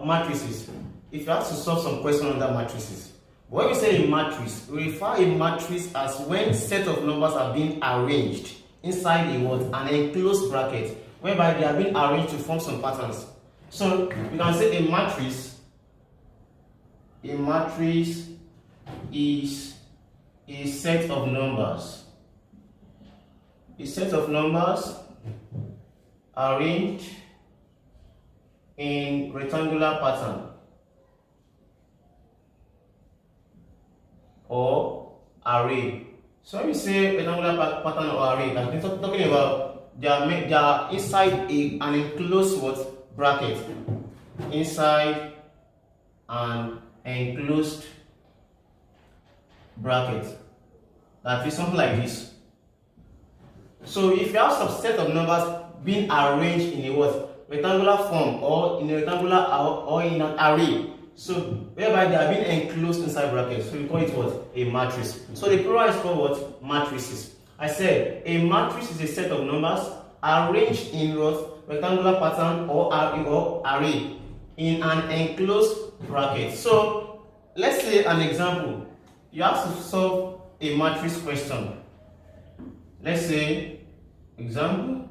about matrices, if you have to solve some question under matrices, when we say a matrix, we refer a matrix as when set of numbers are being arranged inside a what? An enclosed bracket, whereby they are being arranged to form some patterns. So we can say a matrix is a set of numbers. A set of numbers arranged in rectangular pattern or array. So when we say rectangular pattern or array, like we're talking about they are inside an enclosed what? Bracket. Inside an enclosed bracket. That is something like this. So if you have some set of numbers being arranged in a what? Rectangular form or in a rectangular or in an array, so whereby they are being enclosed inside brackets, so we call it what? A matrix. So the plural is called what? Matrices. I said a matrix is a set of numbers arranged in what? Rectangular pattern or array in an enclosed bracket. So let's say an example. You have to solve a matrix question. Let's say example.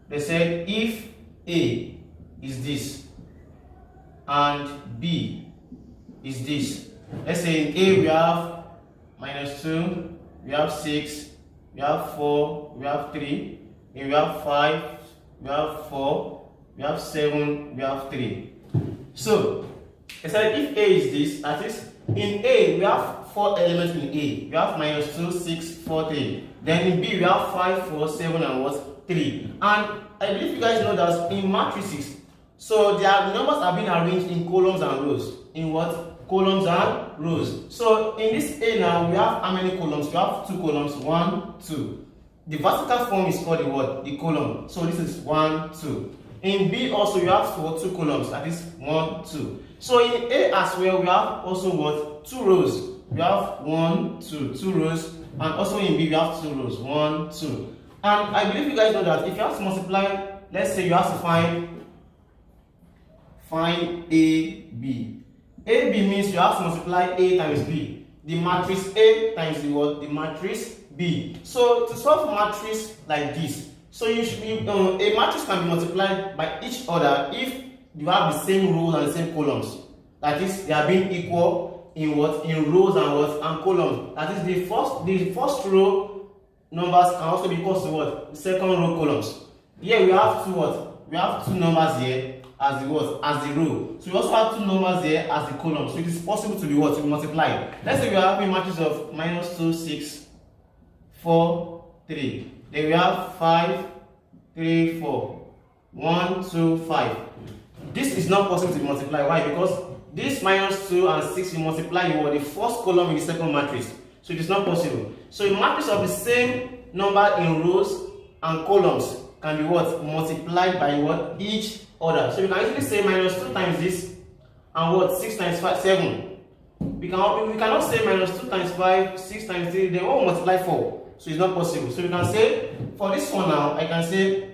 They said if A is this and B is this. Let's say in A we have -2, we have 6, we have 4, we have 3, and we have 5, we have 4, we have 7, we have 3. So they said if A is this, that is in A we have 4 elements in A. We have -2, 6, 4, 3. Then in B we have 5, 4, 7, and what? 3. And I believe you guys know that in matrices, so their numbers are being arranged in columns and rows. In what? Columns and rows. So in this A now, we have how many columns? We have 2 columns, 1, 2. The vertical form is called the what? The column. So this is 1, 2. In B also you have 2 columns, that is 1, 2. So in A as well, we have also what? 2 rows. We have 1, 2, 2 rows, and also in B we have 2 rows, 1, 2. And I believe you guys know that if you have to multiply, let's say you have to find AB. AB means you have to multiply A times B. The matrix A times the what? The matrix B. So to solve matrix like this, so a matrix can be multiplied by each other if you have the same rows and the same columns. That is, they are being equal in what? In rows and what? And columns. That is, the first row numbers can also be equal to what? The second row columns. Here we have 2 what? We have 2 numbers here as the what? As the row. So we also have 2 numbers here as the column. So it is possible to be what? To be multiplied. Let's say we are having matches of -2, 6, 4, 3. Then we have 5, 3, 4. 1, 2, 5. This is not possible to be multiplied. Why? Because this -2 and 6 will multiply the first column in the second matrix. So it is not possible. So a matrix of the same number in rows and columns can be what? Multiplied by what? Each other. So we can easily say -2 times this and what? 6 times 5, 7. We cannot say -2 times 5, 6 times 3, they won't multiply 4. So it's not possible. So we can say, for this one now, I can say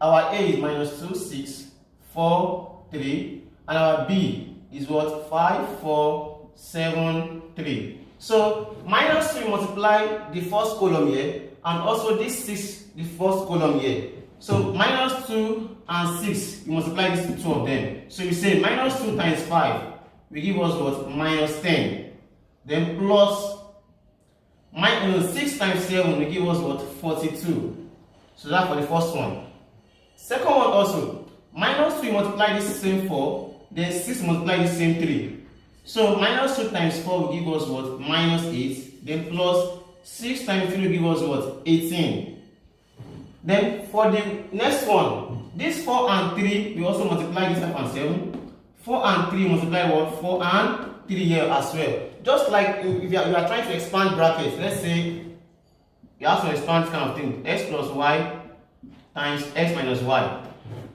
our A is -2, 6, 4, 3, and our B is what? 5, 4, 7, 3. So -2 multiply the first column here, and also this 6 the first column here. So -2 and 6, you multiply these 2 of them. So you say -2 times 5 will give us what? -10. Then plus 6 times 7 will give us what? 42. So that's for the first one. Second one also, -2 multiply this same 4, then 6 multiply this same 3. So -2 times 4 will give us what? -8. Then plus 6 times 3 will give us what? 18. Then for the next one, this 4 and 3 we also multiply this 5 and 7. 4 and 3 multiply what? 4 and 3 here as well. Just like if you are trying to expand brackets, let's say you have to expand kind of thing, x plus y times x minus y.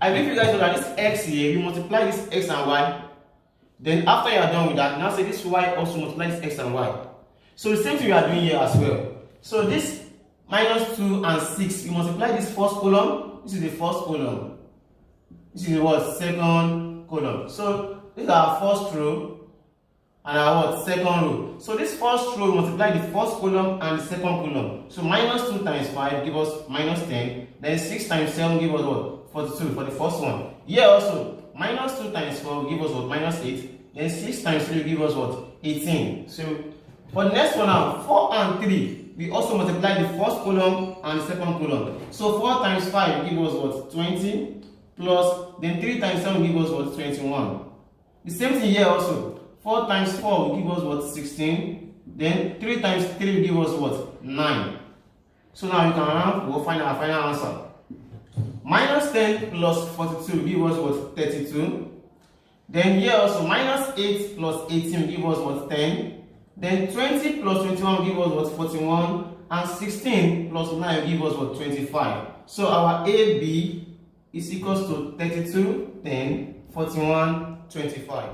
I believe you guys know that this x here, we multiply this x and y. Then after you are done with that, now say this y also multiplies x and y. So the same thing we are doing here as well. So this -2 and 6, we multiply this first column. This is the first column. This is what? Second column. So this is our first row and our what? Second row. So this first row multiply the first column and the second column. So minus 2 times 5 give us minus 10. Then 6 times 7 give us what? 42 for the first one. Here also, minus 2 times 4 give us what? Minus 8. Then 6 times 3 give us what? 18. So for the next one now, 4 and 3, we also multiply the first column and the second column. So 4 times 5 give us what? 20. Plus, then 3 times 7 give us what? 21. The same thing here also. 4 times 4 will give us what? 16. Then 3 times 3 will give us what? 9. So now you can we'll find our final answer. Minus 10 plus 42 give us what? 32. Then here also minus 8 plus 18 give us what? 10. Then 20 plus 21 give us what? 41. And 16 plus 9 give us what? 25. So our AB is equals to 32, 10, 41, 25.